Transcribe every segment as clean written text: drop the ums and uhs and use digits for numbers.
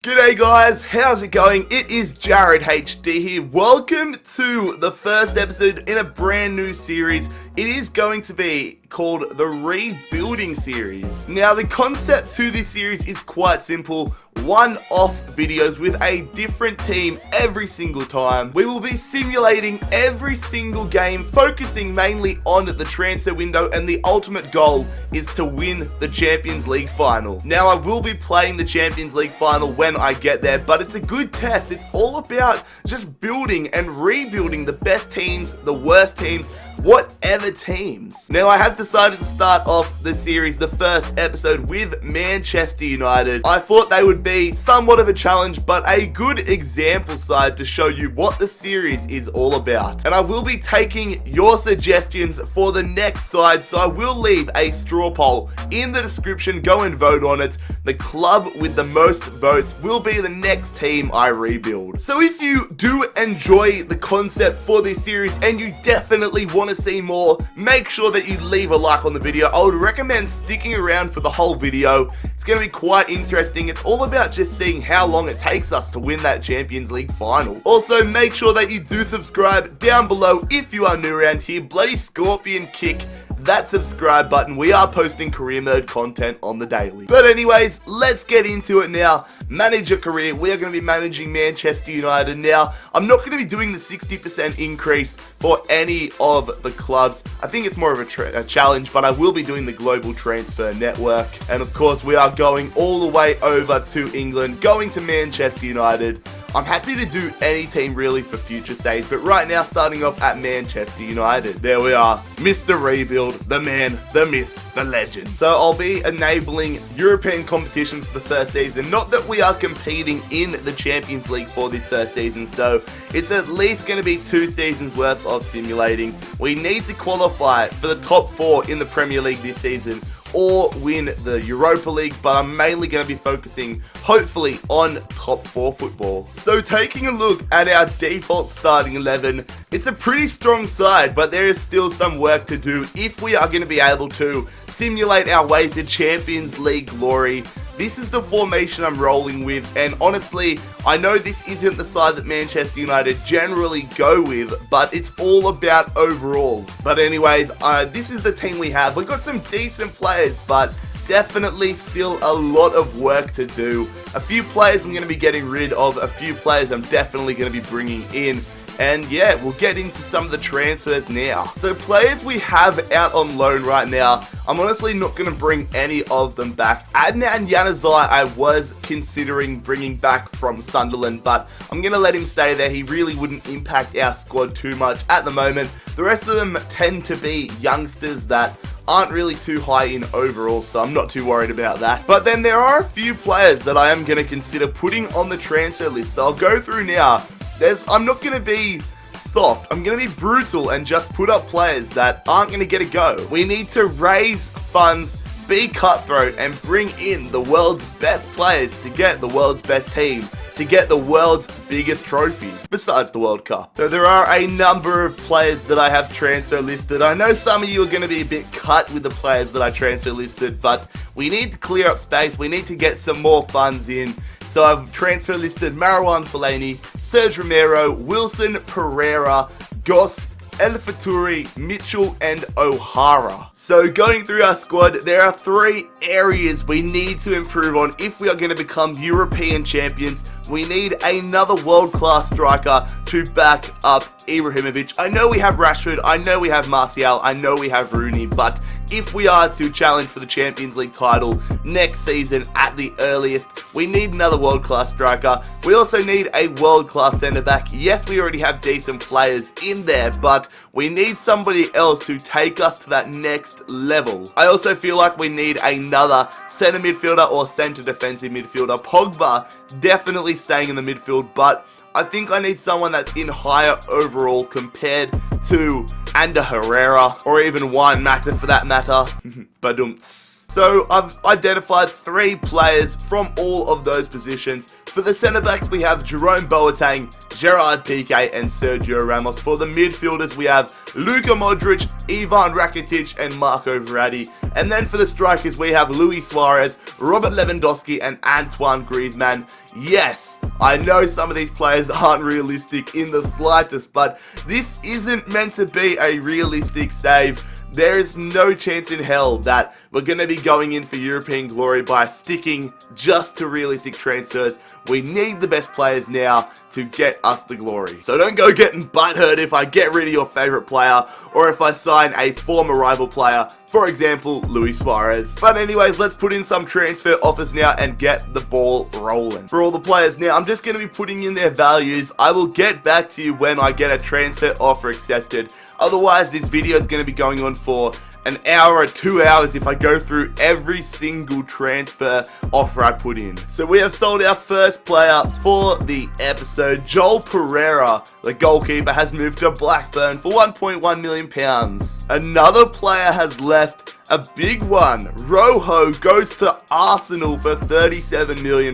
G'day guys, how's it going? It is Jared HD here. Welcome to the first episode in a brand new series. It is going to be called the Rebuilding Series. Now the concept to this series is quite simple. One-off videos with a different team every single time. We will be simulating every single game, focusing mainly on the transfer window, and the ultimate goal is to win the Champions League final. Now I will be playing the Champions League final when I get there, but it's a good test. It's all about just building and rebuilding the best teams, the worst teams, whatever teams. Now I have decided to start off the series, the first episode, with Manchester United. I thought they would be somewhat of a challenge, but a good example side to show you what the series is all about. And I will be taking your suggestions for the next side, so I will leave a straw poll in the description. Go and vote on it. The club with the most votes will be the next team I rebuild. So if you do enjoy the concept for this series and you definitely want to see more, make sure that you leave a like on the video. I would recommend sticking around for the whole video. It's going to be quite interesting. It's all about just seeing how long it takes us to win that Champions League final. Also, make sure that you do subscribe down below if you are new around here. Bloody scorpion kick that subscribe button. We are posting career mode content on the daily. But anyways, let's get into it now. Manage your career. We are going to be managing Manchester United now. I'm not going to be doing the 60% increase for any of the clubs. I think it's more of a challenge, but I will be doing the global transfer network. And of course, we are going all the way over to England, going to Manchester United. I'm happy to do any team really for future saves, but right now starting off at Manchester United. There we are, Mr. Rebuild, the man, the myth, the legend. So I'll be enabling European competition for the first season. Not that we are competing in the Champions League for this first season, so it's at least going to be 2 seasons worth of simulating. We need to qualify for the top 4 in the Premier League this season, or win the Europa League, but I'm mainly going to be focusing, hopefully, on top 4 football. So taking a look at our default starting 11, it's a pretty strong side, but there is still some work to do if we are going to be able to simulate our way to Champions League glory. This is the formation I'm rolling with, and honestly, I know this isn't the side that Manchester United generally go with, but it's all about overalls. But anyways, this is the team we have. We've got some decent players, but definitely still a lot of work to do. A few players I'm going to be getting rid of, a few players I'm definitely going to be bringing in. And yeah, we'll get into some of the transfers now. So players we have out on loan right now, I'm honestly not going to bring any of them back. Adnan Januzaj I was considering bringing back from Sunderland, but I'm going to let him stay there. He really wouldn't impact our squad too much at the moment. The rest of them tend to be youngsters that aren't really too high in overall, so I'm not too worried about that. But then there are a few players that I am going to consider putting on the transfer list, so I'll go through now. I'm not going to be soft. I'm going to be brutal and just put up players that aren't going to get a go. We need to raise funds, be cutthroat, and bring in the world's best players to get the world's best team, to get the world's biggest trophy, besides the World Cup. So there are a number of players that I have transfer listed. I know some of you are going to be a bit cut with the players that I transfer listed, but we need to clear up space. We need to get some more funds in. So I've transfer listed Marouane Fellaini, Serge Romero, Wilson, Pereira, Goss, El Faturi, Mitchell, and O'Hara. So going through our squad, there are 3 areas we need to improve on if we are going to become European champions. We need another world-class striker to back up Ibrahimovic. I know we have Rashford, I know we have Martial, I know we have Rooney, but if we are to challenge for the Champions League title next season at the earliest, we need another world-class striker. We also need a world-class centre-back. Yes, we already have decent players in there, but we need somebody else to take us to that next level. I also feel like we need another centre midfielder or centre defensive midfielder. Pogba definitely staying in the midfield, but I think I need someone that's in higher overall compared to Ander Herrera, or even Juan Mata for that matter. Badumts. So I've identified 3 players from all of those positions. For the centre-backs, we have Jerome Boateng, Gerard Piqué, and Sergio Ramos. For the midfielders, we have Luka Modric, Ivan Rakitic, and Marco Verratti. And then for the strikers, we have Luis Suarez, Robert Lewandowski, and Antoine Griezmann. Yes, I know some of these players aren't realistic in the slightest, but this isn't meant to be a realistic save. There is no chance in hell that we're going to be going in for European glory by sticking just to realistic transfers. We need the best players now to get us the glory. So don't go getting butthurt if I get rid of your favorite player or if I sign a former rival player, for example, Luis Suarez. But anyways, let's put in some transfer offers now and get the ball rolling. For all the players now, I'm just going to be putting in their values. I will get back to you when I get a transfer offer accepted. Otherwise, this video is going to be going on for an hour or 2 hours if I go through every single transfer offer I put in. So we have sold our first player for the episode. Joel Pereira, the goalkeeper, has moved to Blackburn for £1.1 million. Another player has left, a big one. Rojo goes to Arsenal for £37 million.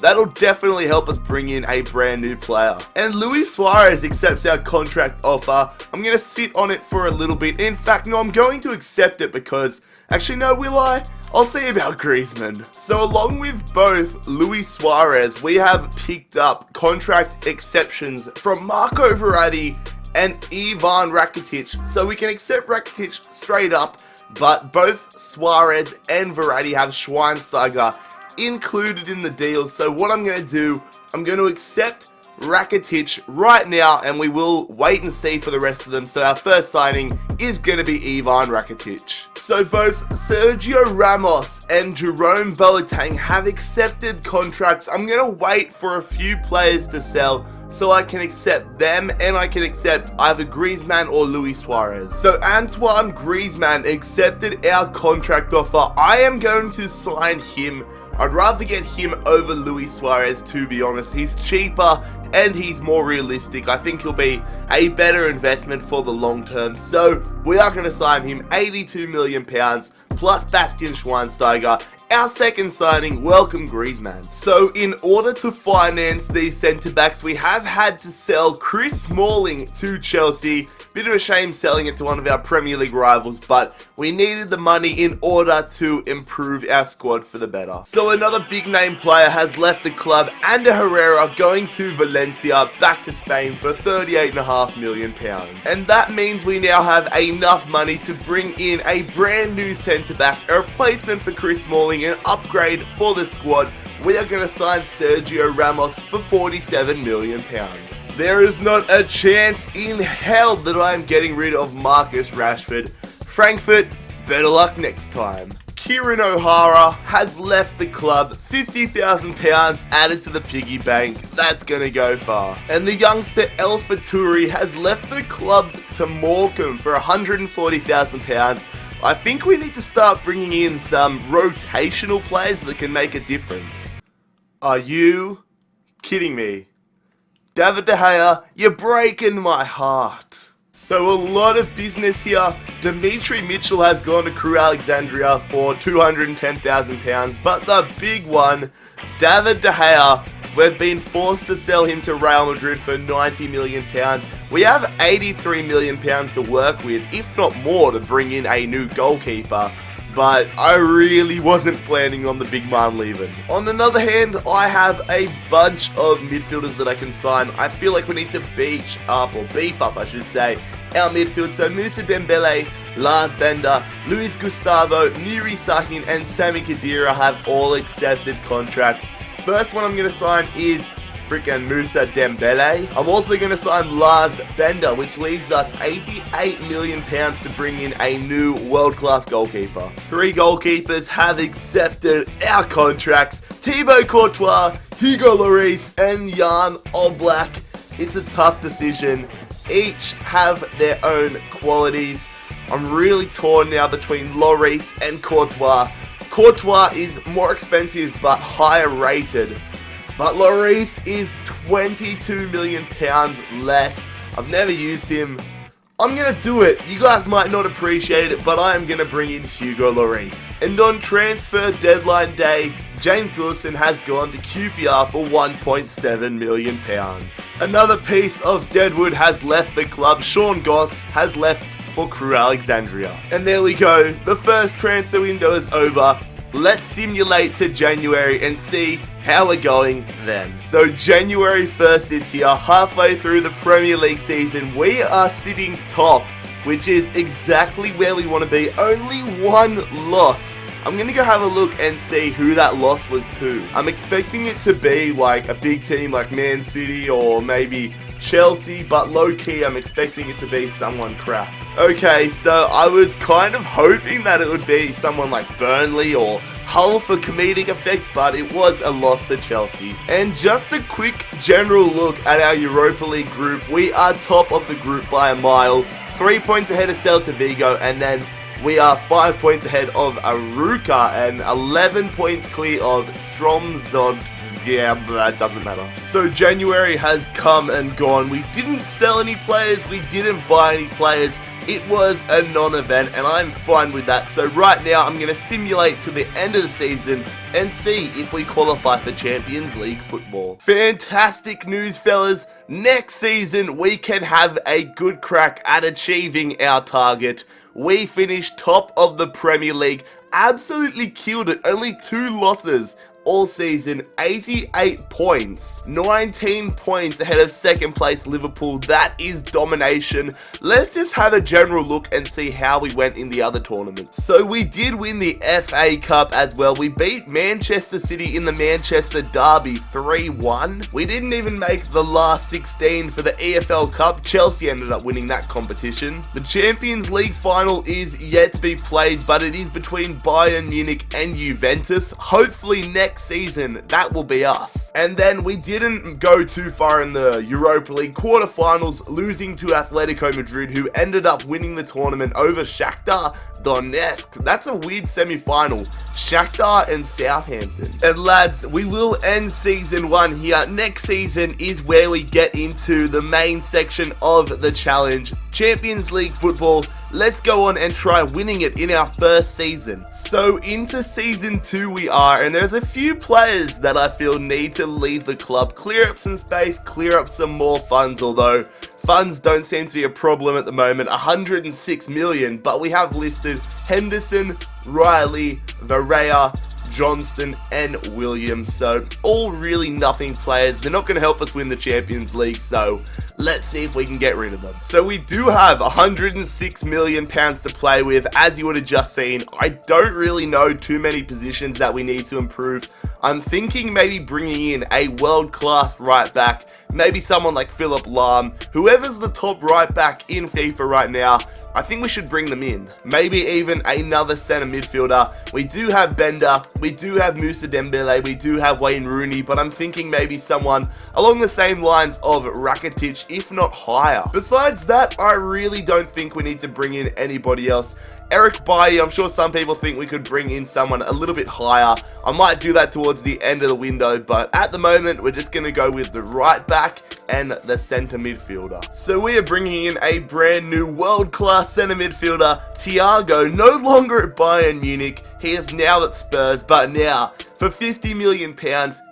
That'll definitely help us bring in a brand new player. And Luis Suarez accepts our contract offer. I'm going to sit on it for a little bit. In fact, no, I'm going to accept it because, actually no, will I? I'll see about Griezmann. So along with both Luis Suarez, we have picked up contract exceptions from Marco Verratti and Ivan Rakitic. So we can accept Rakitic straight up, but both Suarez and Verratti have Schweinsteiger included in the deal. So what I'm going to do, I'm going to accept Rakitic right now, and we will wait and see for the rest of them. So our first signing is going to be Ivan Rakitic. So both Sergio Ramos and Jerome Boateng have accepted contracts. I'm going to wait for a few players to sell so I can accept them, and I can accept either Griezmann or Luis Suarez. So Antoine Griezmann accepted our contract offer. I am going to sign him. I'd rather get him over Luis Suarez, to be honest. He's cheaper and he's more realistic. I think he'll be a better investment for the long term. So we are going to sign him £82 million plus Bastian Schweinsteiger. Our second signing, welcome Griezmann. So in order to finance these centre-backs, we have had to sell Chris Smalling to Chelsea. Bit of a shame selling it to one of our Premier League rivals, but we needed the money in order to improve our squad for the better. So another big name player has left the club, Ander Herrera, going to Valencia, back to Spain for £38.5 million. And that means we now have enough money to bring in a brand new centre-back, a replacement for Chris Smalling, an upgrade for the squad. We are going to sign Sergio Ramos for £47 million. There is not a chance in hell that I am getting rid of Marcus Rashford. Frankfurt, better luck next time. Kieran O'Hara has left the club, £50,000 added to the piggy bank. That's going to go far. And the youngster El Faturi has left the club to Morecambe for £140,000. I think we need to start bringing in some rotational players that can make a difference. Are you kidding me? David De Gea, you're breaking my heart. So a lot of business here. Dimitri Mitchell has gone to Crew Alexandria for £210,000. But the big one, David De Gea, we've been forced to sell him to Real Madrid for £90 million. We have £83 million to work with, if not more, to bring in a new goalkeeper. But I really wasn't planning on the big man leaving. On another hand, I have a bunch of midfielders that I can sign. I feel like we need to beef up, I should say, our midfield. So Moussa Dembele, Lars Bender, Luis Gustavo, Nuri Sahin, and Sami Khedira have all accepted contracts. First one I'm going to sign is freaking Moussa Dembele. I'm also going to sign Lars Bender, which leaves us £88 million to bring in a new world-class goalkeeper. 3 goalkeepers have accepted our contracts. Thibaut Courtois, Hugo Lloris, and Jan Oblak. It's a tough decision. Each have their own qualities. I'm really torn now between Lloris and Courtois. Courtois is more expensive but higher rated. But Lloris is £22 million less. I've never used him. I'm going to do it. You guys might not appreciate it, but I am going to bring in Hugo Lloris. And on transfer deadline day, James Wilson has gone to QPR for £1.7 million. Another piece of deadwood has left the club. Sean Goss has left for Crew Alexandria. And there we go, the first transfer window is over. Let's simulate to January and see how we're going then. So January 1st is here, halfway through the Premier League season. We are sitting top, which is exactly where we want to be. Only one loss. I'm going to go have a look and see who that loss was to. I'm expecting it to be like a big team like Man City or maybe Chelsea, but low-key I'm expecting it to be someone crap. Okay, so I was kind of hoping that it would be someone like Burnley or Hull for comedic effect, but it was a loss to Chelsea. And just a quick general look at our Europa League group. We are top of the group by a mile, 3 points ahead of Celta Vigo, and then we are 5 points ahead of Aruca and 11 points clear of Stromzod. Yeah, but that doesn't matter. So January has come and gone. We didn't sell any players. We didn't buy any players. It was a non-event and I'm fine with that. So right now I'm going to simulate to the end of the season and see if we qualify for Champions League football. Fantastic news, fellas. Next season we can have a good crack at achieving our target. We finished top of the Premier League. Absolutely killed it. Only 2 losses all season, 88 points, 19 points ahead of second place Liverpool. That is domination. Let's just have a general look and see how we went in the other tournaments. So we did win the FA Cup as well. We beat Manchester City in the Manchester Derby 3-1. We didn't even make the last 16 for the EFL Cup. Chelsea ended up winning that competition. The Champions League final is yet to be played, but it is between Bayern Munich and Juventus. Hopefully next season that will be us. And then we didn't go too far in the Europa League quarterfinals, losing to Atletico Madrid, who ended up winning the tournament over Shakhtar Donetsk. That's a weird semi-final. Shakhtar and Southampton. And lads, we will end season 1 here. Next season is where we get into the main section of the challenge, Champions League football. Let's go on and try winning it in our first season. So into season 2 we are, and there's a few players that I feel need to leave the club. Clear up some space, clear up some more funds, although funds don't seem to be a problem at the moment. 106 million, but we have listed Henderson, Riley, Varela, Johnston and Williams. So all really nothing players. They're not going to help us win the Champions League, so let's see if we can get rid of them. So we do have 106 million pounds to play with, as you would have just seen. I don't really know too many positions that we need to improve. I'm thinking maybe bringing in a world-class right back, maybe someone like Philip Lahm. Whoever's the top right back in FIFA right now, I think we should bring them in. Maybe even another centre midfielder. We do have Bender, we do have Moussa Dembele, we do have Wayne Rooney, but I'm thinking maybe someone along the same lines of Rakitic, if not higher. Besides that, I really don't think we need to bring in anybody else. Eric Bailly, I'm sure some people think we could bring in someone a little bit higher. I might do that towards the end of the window, but at the moment, we're just going to go with the right back and the centre midfielder. So we are bringing in a brand new world-class centre midfielder, Thiago, no longer at Bayern Munich. He is now at Spurs, but now, for £50 million,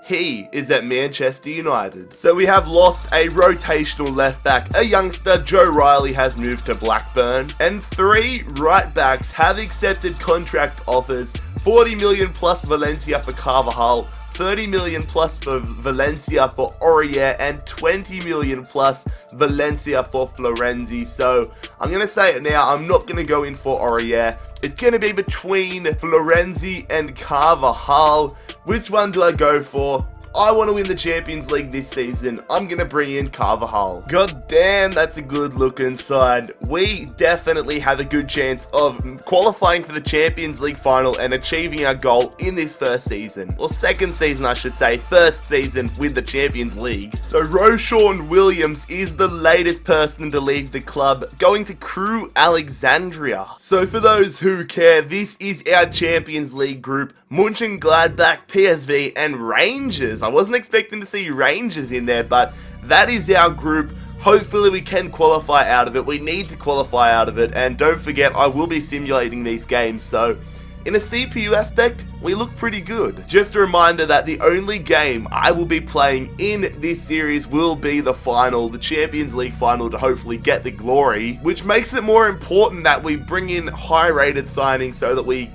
he is at Manchester United. So we have lost a rotational left back. A youngster, Joe Riley, has moved to Blackburn. And 3 right backs have accepted contract offers. 40 million plus Valencia for Carvajal, 30 million plus for Valencia for Aurier, and 20 million plus Valencia for Florenzi. So I'm going to say it now, I'm not going to go in for Aurier. It's going to be between Florenzi and Carvajal. Which one do I go for? I want to win the Champions League this season. I'm going to bring in Carvajal. God damn, that's a good looking side. We definitely have a good chance of qualifying for the Champions League final and achieving our goal in this first season. Or second season, I should say. First season with the Champions League. So Roshan Williams is the latest person to leave the club, going to Crew Alexandria. So for those who care, this is our Champions League group. Mönchengladbach, PSV and Rangers. I wasn't expecting to see Rangers in there, but that is our group. Hopefully we can qualify out of it. We need to qualify out of it. And don't forget, I will be simulating these games. So in a CPU aspect, we look pretty good. Just a reminder that the only game I will be playing in this series will be the final, the Champions League final, to hopefully get the glory, which makes it more important that we bring in high-rated signings so that we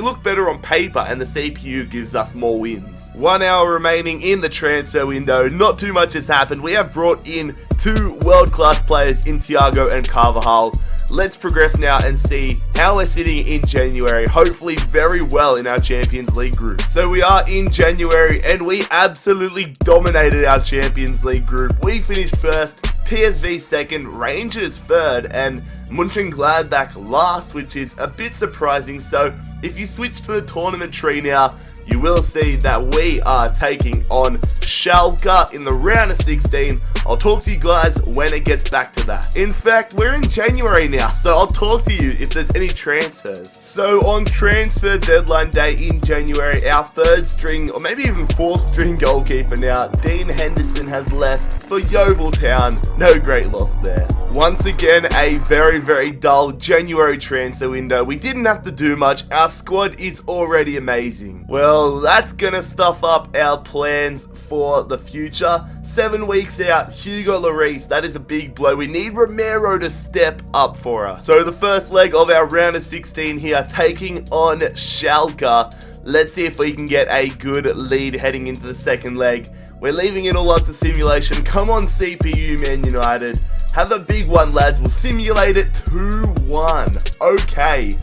look better on paper and the CPU gives us more wins. 1 hour remaining in the transfer window. Not too much has happened. We have brought in 2 world-class players in Thiago and Carvajal. Let's progress now and see how we're sitting in January, hopefully very well in our Champions League group. So we are in January and we absolutely dominated our Champions League group. We finished first, PSV second, Rangers third, and Mönchengladbach last, which is a bit surprising. So if you switch to the tournament tree now, you will see that we are taking on Schalke in the round of 16. I'll talk to you guys when it gets back to that. In fact, we're in January now, so I'll talk to you if there's any transfers. So on transfer deadline day in January, our 3rd string, or maybe even 4th string goalkeeper now, Dean Henderson, has left for Yeovil Town. No great loss there. Once again, a very dull January transfer window. We didn't have to do much. Our squad is already amazing. Well, that's gonna stuff up our plans for the future. 7 weeks out, Hugo Lloris, that is a big blow. We need Romero to step up for us. So the first leg of our round of 16 here, taking on Schalke. Let's see if we can get a good lead heading into the second leg. We're leaving it all up to simulation. Come on, CPU Man United. Have a big one, lads. We'll simulate it 2-1. Okay.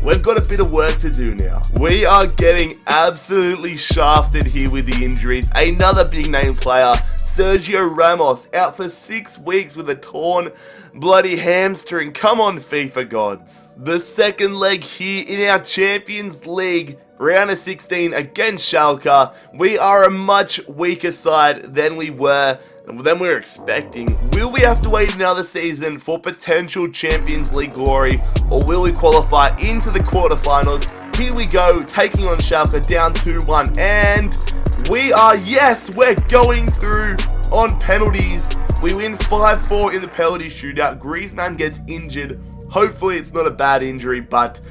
We've got a bit of work to do now. We are getting absolutely shafted here with the injuries. Another big name player, Sergio Ramos, out for 6 weeks with a torn bloody hamstring. Come on, FIFA gods. The second leg here in our Champions League round of 16 against Schalke. We are a much weaker side than we were expecting. Will we have to wait another season for potential Champions League glory, or will we qualify into the quarterfinals? Here we go, taking on Schalke, down 2-1, and we're going through on penalties. We win 5-4 in the penalty shootout. Griezmann gets injured. Hopefully it's not a bad injury, but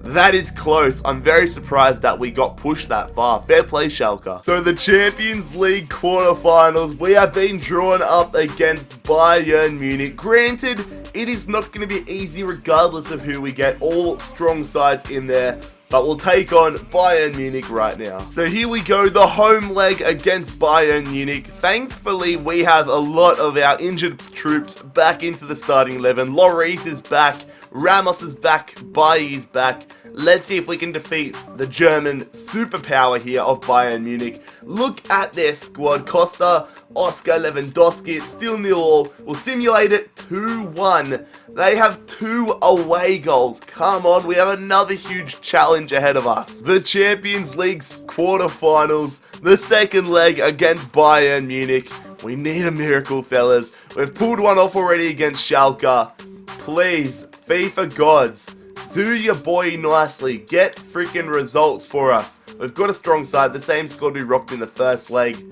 that is close. I'm very surprised that we got pushed that far. Fair play, Schalke. So the Champions League quarterfinals, we have been drawn up against Bayern Munich. Granted, it is not going to be easy regardless of who we get. All strong sides in there. But we'll take on Bayern Munich right now. So here we go, the home leg against Bayern Munich. Thankfully, we have a lot of our injured troops back into the starting 11. Lloris is back. Ramos is back, Bailly is back. Let's see if we can defeat the German superpower here of Bayern Munich. Look at their squad. Costa, Oscar, Lewandowski, it's still 0-0. We'll simulate it 2-1. They have 2 away goals. Come on, we have another huge challenge ahead of us. The Champions League quarterfinals, the second leg against Bayern Munich. We need a miracle, fellas. We've pulled one off already against Schalke. Please, FIFA gods, do your boy nicely. Get freaking results for us. We've got a strong side, the same squad we rocked in the first leg.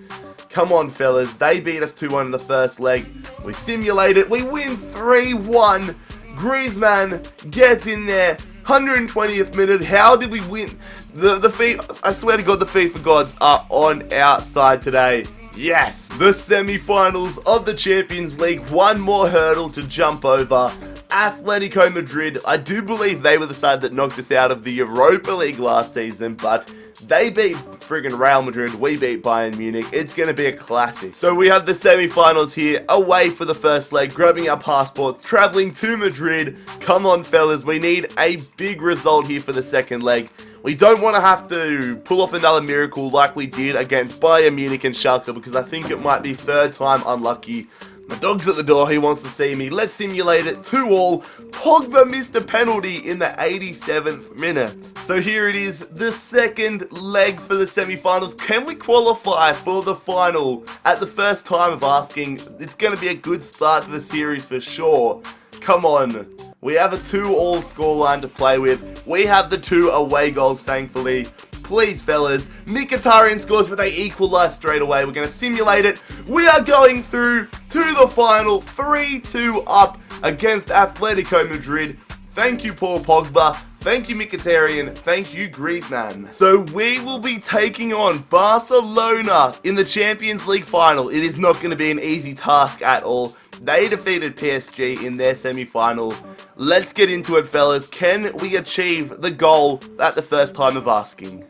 Come on, fellas. They beat us 2-1 in the first leg. We simulate it. We win 3-1. Griezmann gets in there. 120th minute. How did we win? I swear to God, the FIFA gods are on our side today. Yes. The semi-finals of the Champions League. One more hurdle to jump over. Atletico Madrid, I do believe they were the side that knocked us out of the Europa League last season, but they beat friggin' Real Madrid, we beat Bayern Munich. It's going to be a classic. So we have the semi-finals here, away for the first leg, grabbing our passports, traveling to Madrid. Come on, fellas, we need a big result here for the second leg. We don't want to have to pull off another miracle like we did against Bayern Munich and Schalke, because I think it might be 3rd time unlucky. My dog's at the door, he wants to see me. Let's simulate it, 2-2. Pogba missed a penalty in the 87th minute. So here it is, the second leg for the semi-finals. Can we qualify for the final? At the first time of asking, it's going to be a good start to the series for sure. Come on. We have a 2-2 scoreline to play with. We have the 2 away goals, thankfully. Please, fellas. Mkhitaryan scores, but they equalize straight away. We're going to simulate it. We are going through to the final, 3-2 up against Atletico Madrid. Thank you, Paul Pogba. Thank you, Mkhitaryan. Thank you, Griezmann. So we will be taking on Barcelona in the Champions League final. It is not going to be an easy task at all. They defeated PSG in their semi-final. Let's get into it, fellas. Can we achieve the goal at the first time of asking?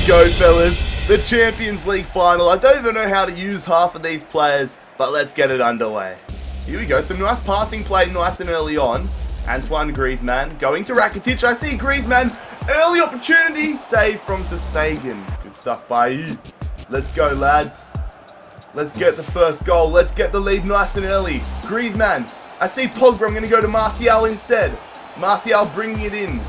Go, fellas, the Champions League final. I don't even know how to use half of these players, but let's get it underway. Here we go, some nice passing play, nice and early on. Antoine Griezmann going to Rakitic. I see Griezmann, early opportunity, save from ter Stegen. Good stuff by you. Let's go, lads. Let's get the first goal. Let's get the lead nice and early. Griezmann, I see Pogba. I'm going to go to Martial instead. Martial bringing it in.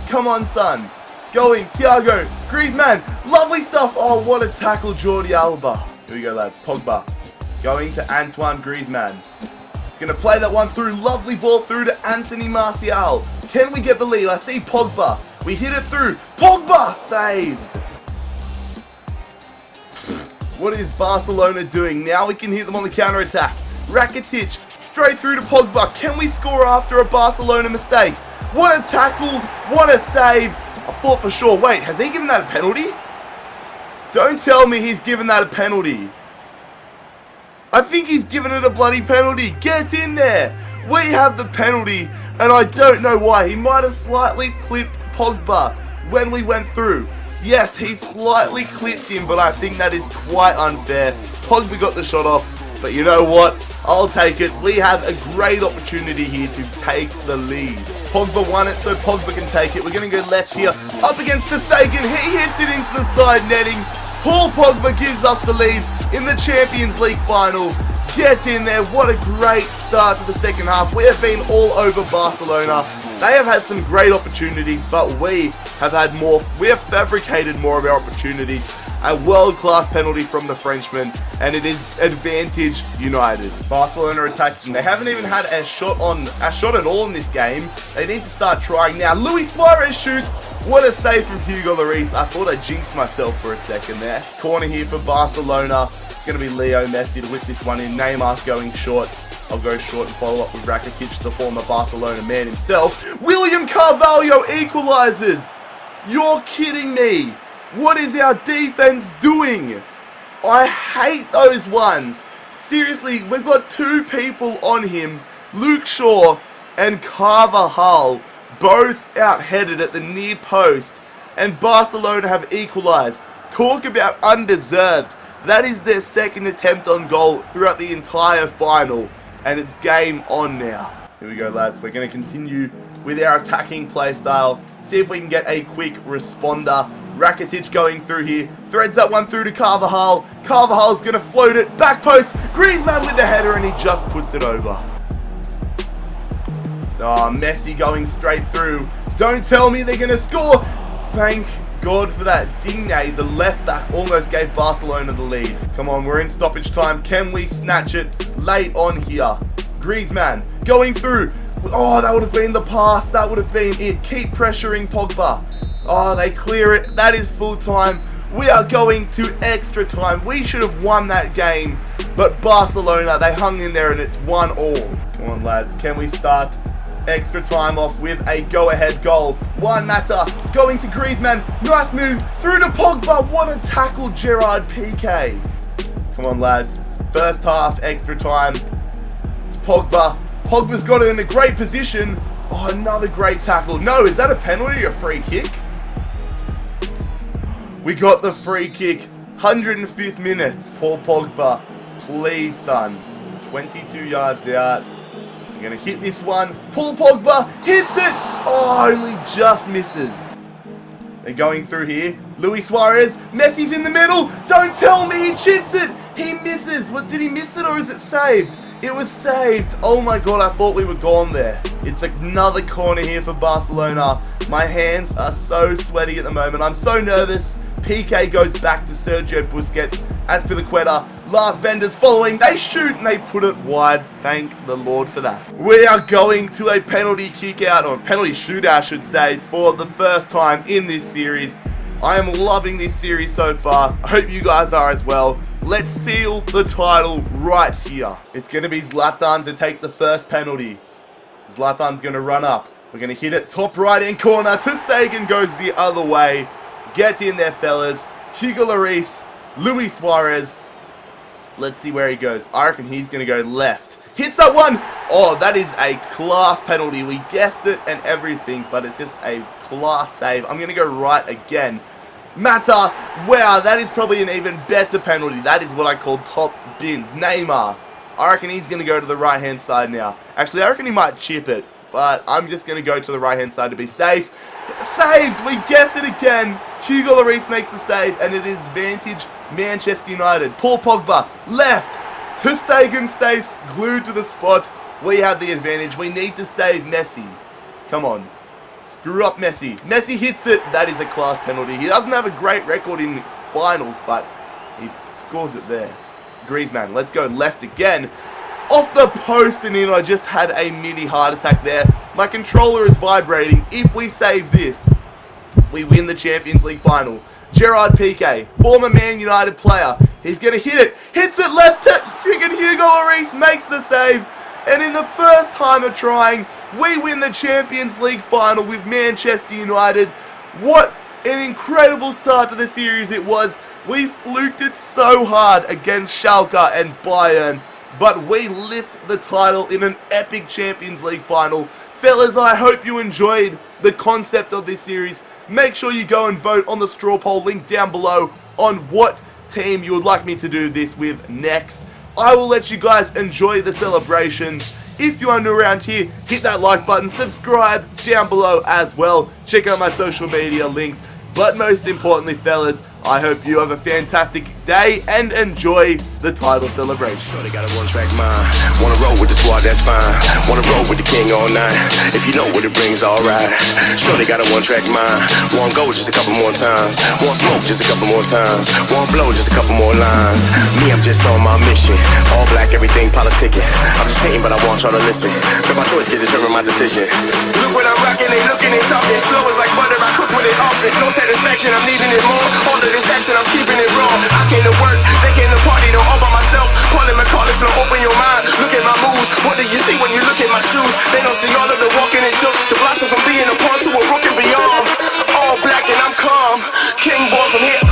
Come on, son. Going, Thiago, Griezmann, lovely stuff. Oh, what a tackle, Jordi Alba. Here we go, lads. Pogba going to Antoine Griezmann. He's going to play that one through. Lovely ball through to Anthony Martial. Can we get the lead? I see Pogba. We hit it through. Pogba saved. What is Barcelona doing? Now we can hit them on the counter-attack. Rakitic straight through to Pogba. Can we score after a Barcelona mistake? What a tackle. What a save. I thought for sure, wait, has he given that a penalty? Don't tell me he's given that a penalty. I think he's given it a bloody penalty. Get in there. We have the penalty, and I don't know why. He might have slightly clipped Pogba when we went through. Yes, he slightly clipped him, but I think that is quite unfair. Pogba got the shot off, but you know what? I'll take it. We have a great opportunity here to take the lead. Pogba won it, so Pogba can take it. We're going to go left here, up against ter Stegen. He hits it into the side netting. Paul Pogba gives us the lead in the Champions League final. Get in there. What a great start to the second half. We have been all over Barcelona. They have had some great opportunities, but we have had more. We have fabricated more of our opportunities. A world-class penalty from the Frenchman, and it is advantage United. Barcelona attacking. They haven't even had a shot at all in this game. They need to start trying now. Luis Suarez shoots. What a save from Hugo Lloris. I thought I jinxed myself for a second there. Corner here for Barcelona. It's going to be Leo Messi to whip this one in. Neymar's going short. I'll go short and follow up with Rakitic, the former Barcelona man himself. William Carvalho equalizes. You're kidding me. What is our defense doing? I hate those ones. Seriously, we've got two people on him, Luke Shaw and Carvajal, both out-headed at the near post, and Barcelona have equalised. Talk about undeserved. That is their second attempt on goal throughout the entire final, and it's game on now. Here we go, lads. We're going to continue with our attacking play style. See if we can get a quick responder. Rakitic going through here. Threads that one through to Carvajal. Carvajal's going to float it. Back post. Griezmann with the header, and he just puts it over. Oh, Messi going straight through. Don't tell me they're going to score. Thank God for that. Digne, the left back, almost gave Barcelona the lead. Come on, we're in stoppage time. Can we snatch it late on here? Griezmann going through. Oh, that would have been the pass. That would have been it. Keep pressuring Pogba. Oh, they clear it. That is full time. We are going to extra time. We should have won that game. But Barcelona, they hung in there and it's 1-1. Come on, lads. Can we start extra time off with a go-ahead goal. Juan Mata going to Griezmann. Nice move through to Pogba. What a tackle, Gerard Piqué. Come on, lads. First half, extra time. It's Pogba. Pogba's got it in a great position. Oh, another great tackle. No, is that a penalty or a free kick? We got the free kick. 105th minute. Paul Pogba. Please, son. 22 yards out. You're going to hit this one. Paul Pogba hits it. Oh, only just misses. They're going through here. Luis Suarez. Messi's in the middle. Don't tell me he chips it. He misses. What, did he miss it or is it saved? It was saved. Oh my god, I thought we were gone there. It's another corner here for Barcelona. My hands are so sweaty at the moment. I'm so nervous. Piqué goes back to Sergio Busquets. Azpilicueta, last benders following. They shoot and they put it wide. Thank the Lord for that. We are going to a penalty kick out, or penalty shootout, I should say, for the first time in this series. I am loving this series so far. I hope you guys are as well. Let's seal the title right here. It's going to be Zlatan to take the first penalty. Zlatan's going to run up. We're going to hit it top right-hand corner. Ter Stegen goes the other way. Get in there, fellas. Hugo Lloris, Luis Suarez. Let's see where he goes. I reckon he's going to go left. Hits that one. Oh, that is a class penalty. We guessed it and everything, but it's just a class save. I'm going to go right again. Mata. Wow, that is probably an even better penalty. That is what I call top bins. Neymar. I reckon he's going to go to the right-hand side now. Actually, I reckon he might chip it, but I'm just going to go to the right-hand side to be safe. Saved! We guessed it again. Hugo Lloris makes the save, and it is Vantage Manchester United. Paul Pogba, left. Ter Stegen stays glued to the spot. We have the advantage. We need to save Messi. Come on. Screw up Messi. Messi hits it. That is a class penalty. He doesn't have a great record in finals, but he scores it there. Griezmann, let's go left again. Off the post and in. I just had a mini heart attack there. My controller is vibrating. If we save this, we win the Champions League final. Gerard Piqué, former Man United player. He's going to hit it. Hits it left. Freaking Hugo Lloris makes the save. And in the first time of trying, we win the Champions League final with Manchester United. What an incredible start to the series it was. We fluked it so hard against Schalke and Bayern, but we lift the title in an epic Champions League final. Fellas, I hope you enjoyed the concept of this series. Make sure you go and vote on the straw poll link down below on what team you would like me to do this with next. I will let you guys enjoy the celebrations. If you are new around here, hit that like button, subscribe down below as well. Check out my social media links. But most importantly, fellas, I hope you have a fantastic day and enjoy the title celebration. So they got a one-track mind. Wanna roll with the squad, that's fine. Wanna roll with the king all night. If you know what it brings, alright. Sure they got a one-track mind. Wanna go just a couple more times. Wanna smoke just a couple more times. Wanna blow just a couple more lines. Me, I'm just on my mission. All black, everything politicking. I'm just painting, but I want y'all to listen. Cause my choice can determine my decision. Look when I'm rocking, they looking, they talking. Flow is like butter, I cook with it often. No satisfaction, I'm needing it more. All of this action, I'm keeping it raw. I came to work, they came to party, don't all by myself. Calling McCartney, flow, open your mind. Look at my moves, what do you see when you look at my shoes? They don't see all of the walking it took to blossom from being a pawn to a rook and beyond. All black and I'm calm, king born from here.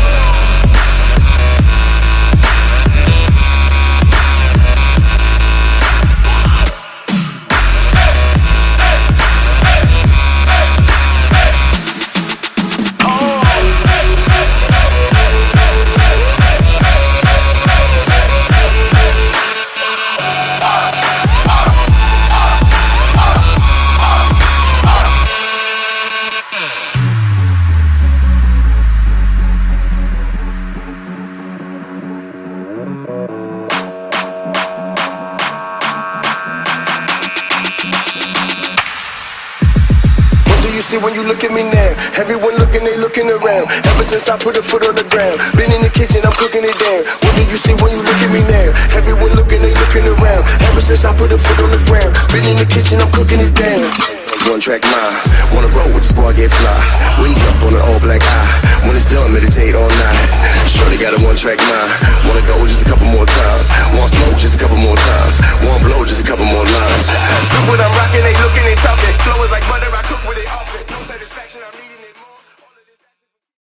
When you look at me now, everyone looking, they looking around. Ever since I put a foot on the ground, been in the kitchen, I'm cooking it down. What do you see when you look at me now? Everyone looking, they looking around. Ever since I put a foot on the ground, been in the kitchen, I'm cooking it down. One track mind, wanna roll with the squad, get fly. Wings up on an all black eye. When it's done, meditate all night. Shorty got a one track mind. Wanna go just a couple more times.